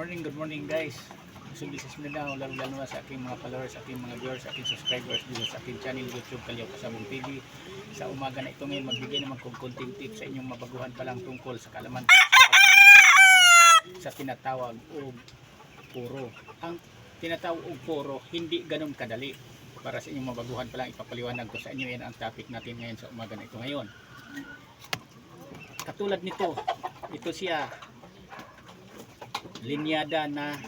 Good morning guys. So this is Mindanao, lalo na sa aking mga followers, aking mga viewers, aking subscribers dito sa aking channel YouTube Kalyaw Kasabong TV. Sa umaga na ito ngayon, magbigay naman kong konting tips sa inyong mabaguhan pa lang tungkol sa kaalaman sa tinatawag o puro. Ang tinatawag o puro, hindi ganun kadali. Para sa inyong mabaguhan pa lang, ipapaliwanag ko sa inyo. Yan ang topic natin ngayon sa umaga na ito ngayon. Katulad nito, ito siya, linyada na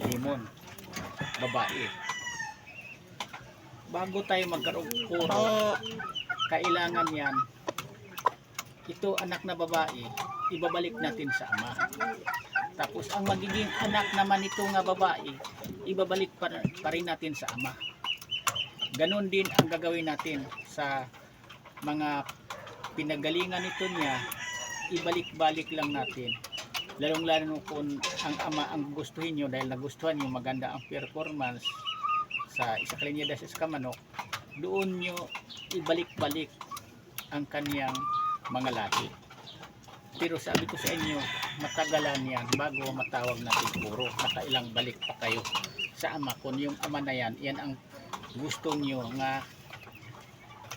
limon, babae. Bago tayo magkaroon puro, kailangan yan, ito anak na babae, ibabalik natin sa ama. Tapos ang magiging anak naman ito nga babae, ibabalik pa rin natin sa ama. Ganon din ang gagawin natin sa mga pinagalingan nito niya, ibalik-balik lang natin. Lalong-lalo kung ang ama ang gustuhin nyo dahil nagustuhan nyo maganda ang performance sa isa kalinyada sa Kamanok, doon nyo ibalik-balik ang kaniyang mga lahi. Pero sabi ko sa inyo, matagalan yan bago matawag natin puro. Nakailang balik pa kayo sa ama. Kung yung ama na yan, yan ang gusto nyo nga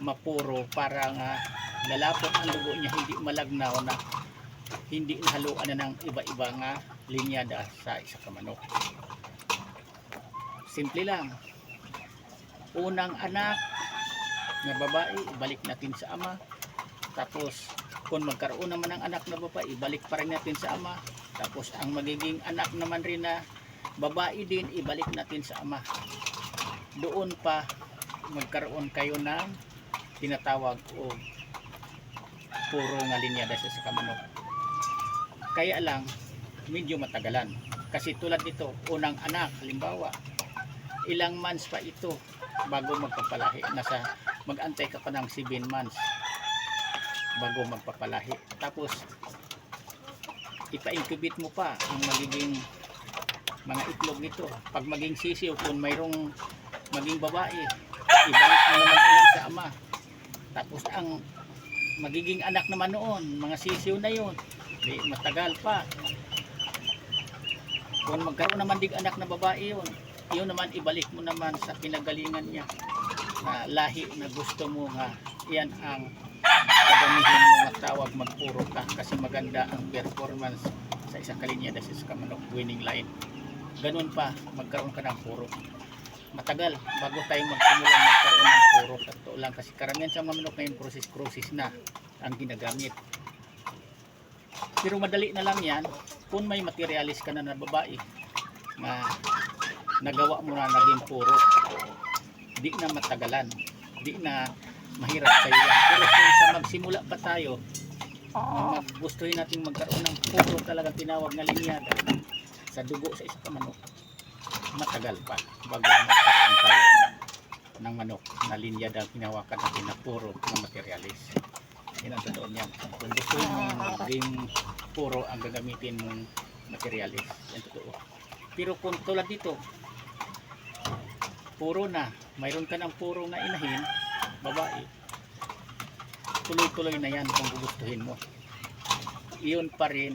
mapuro para nga lalapot ang dugo niya, hindi malagnaw na, hindi nahaluan na ng iba-iba nga linyada sa isa Kamanok. Simple lang. Unang anak na babae, ibalik natin sa ama. Tapos kung magkaroon naman ng anak na babae, ibalik pa rin natin sa ama. Tapos ang magiging anak naman rin na babae din, ibalik natin sa ama. Doon pa magkaroon kayo ng tinatawag o puro nga linyada sa isa Kamanok. Kaya lang medyo matagalan kasi tulad nito, unang anak halimbawa ilang months pa ito bago magpapalahi, nasa mag-antay ka pa ng 7 months bago magpapalahi. Tapos ipa-incubate mo pa ang magiging mga itlog nito. Pag maging sisiw, kung mayroong maging babae, ibalik mo naman ulit sa ama. Tapos ang magiging anak naman noon, mga sisiw na yun, matagal pa. Kung magkaroon naman dig anak na babae yun, yun naman ibalik mo naman sa pinagalingan niya na lahi na gusto mo nga. Yan ang gagamitin mo nga tawag magpuro ka kasi maganda ang performance sa isang kalinyada sa Kamanok winning line. Ganun pa magkaroon ka ng puro. Matagal bago tayo magsimula magkaroon ng puro. Totoo lang kasi karamihan sa mga manok ngayon process na ang ginagamit. Pero madali na lang yan kung may materialis ka na na babae na nagawa mo na naging puro. Di na matagalan, di na mahirap sa yan. Pero kung sa magsimula pa tayo, gustuhin natin magkaroon ng puro talagang tinawag na linyada sa dugo sa isa Kamanok, matagal pa bago magkaroon tayo ng manok na linyada ang hinawakan natin na puro na materialis. Yan ang totoo niyan. Kung gusto mong maging puro ang gagamitin mong materialis, yan totoo. Pero kung tulad dito, puro na, mayroon ka ng puro na inahin, babae, tuloy-tuloy na yan kung gugustuhin mo. Iyon pa rin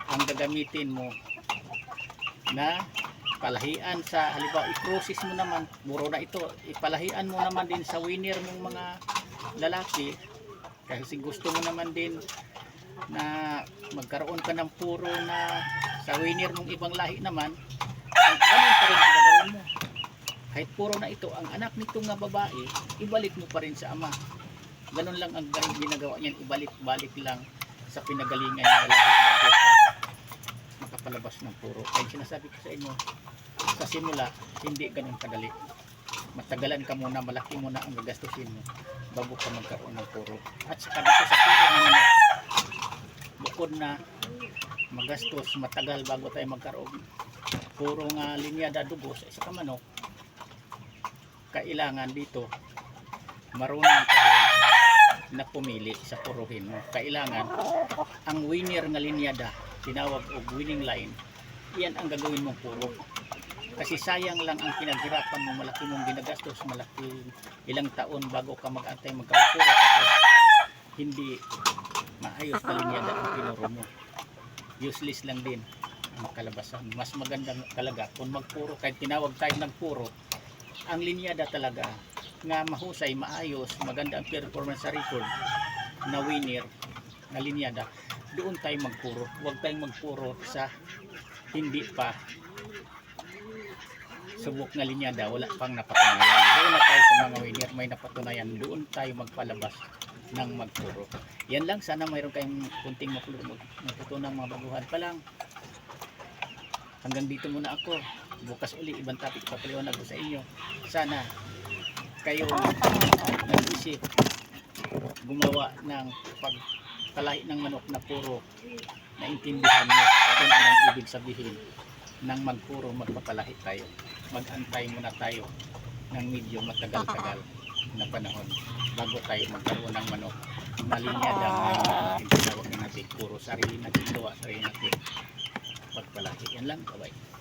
ang gagamitin mo na palahian sa, halimbawa i-process mo naman, puro na ito, ipalahian mo naman din sa winner mong mga lalaki. Kasi gusto mo naman din na magkaroon ka ng puro na sa winner mong ibang lahi naman, ganun pa rin ang gagawin mo. Kahit puro na ito, ang anak nito nga babae, ibalik mo pa rin sa ama. Ganun lang ang ginagawa niyan, ibalik-balik lang sa pinagalingan ng lahi bago ka makapalabas ng puro. Kaya sinasabi ko sa inyo, sa simula, hindi ganun kadali. Matagalan ka muna, malaki muna ang gagastusin mo bago ka magkaroon ng puro. At saka dito sa puro naman, bukod na magastos, matagal bago tayo magkaroon puro nga linyada dugo sa isa Kamanok, kailangan dito marunong ka rin na pumili sa puruhin mo. Kailangan ang winner nga linyada, tinawag o winning line, yan ang gagawin mong puro. Kasi sayang lang ang pinaghirapan mo, malaki mong ginagastos, malaki ilang taon bago ka mag-antay magkapuro, tapos hindi maayos na linyada ang pinuro mo. Useless lang din. ang kalabasan. Mas maganda talaga kung magpuro, kahit tinawag tayo nagpuro, ang linyada talaga nga mahusay, maayos, maganda ang performance sa record na winner na linyada, doon tayo magpuro. Huwag tayong magpuro sa hindi pa subok na linyada, wala pang napatunayan. Doon na tayo sa mga winner, may napatunayan, doon tayo magpalabas ng magpuro. Yan lang, sana mayroon kayong kunting matutunang mga baguhan pa lang. Hanggang dito muna ako. Bukas uli, ibang topic papaliwanag ko sa inyo. Sana kayo nag-isip gumawa ng pagpalahi ng manok na puro, naintindihan nyo kung anong ibig sabihin ng magpuro, magpapalahi tayo. Mag-antay muna tayo ng medyo matagal-tagal na panahon bago tayo magkaroon ng manok na linyada na tinawag na natin puro. Sarili natin gawa, sarili natin pagpalahi. Yan lang, bye-bye.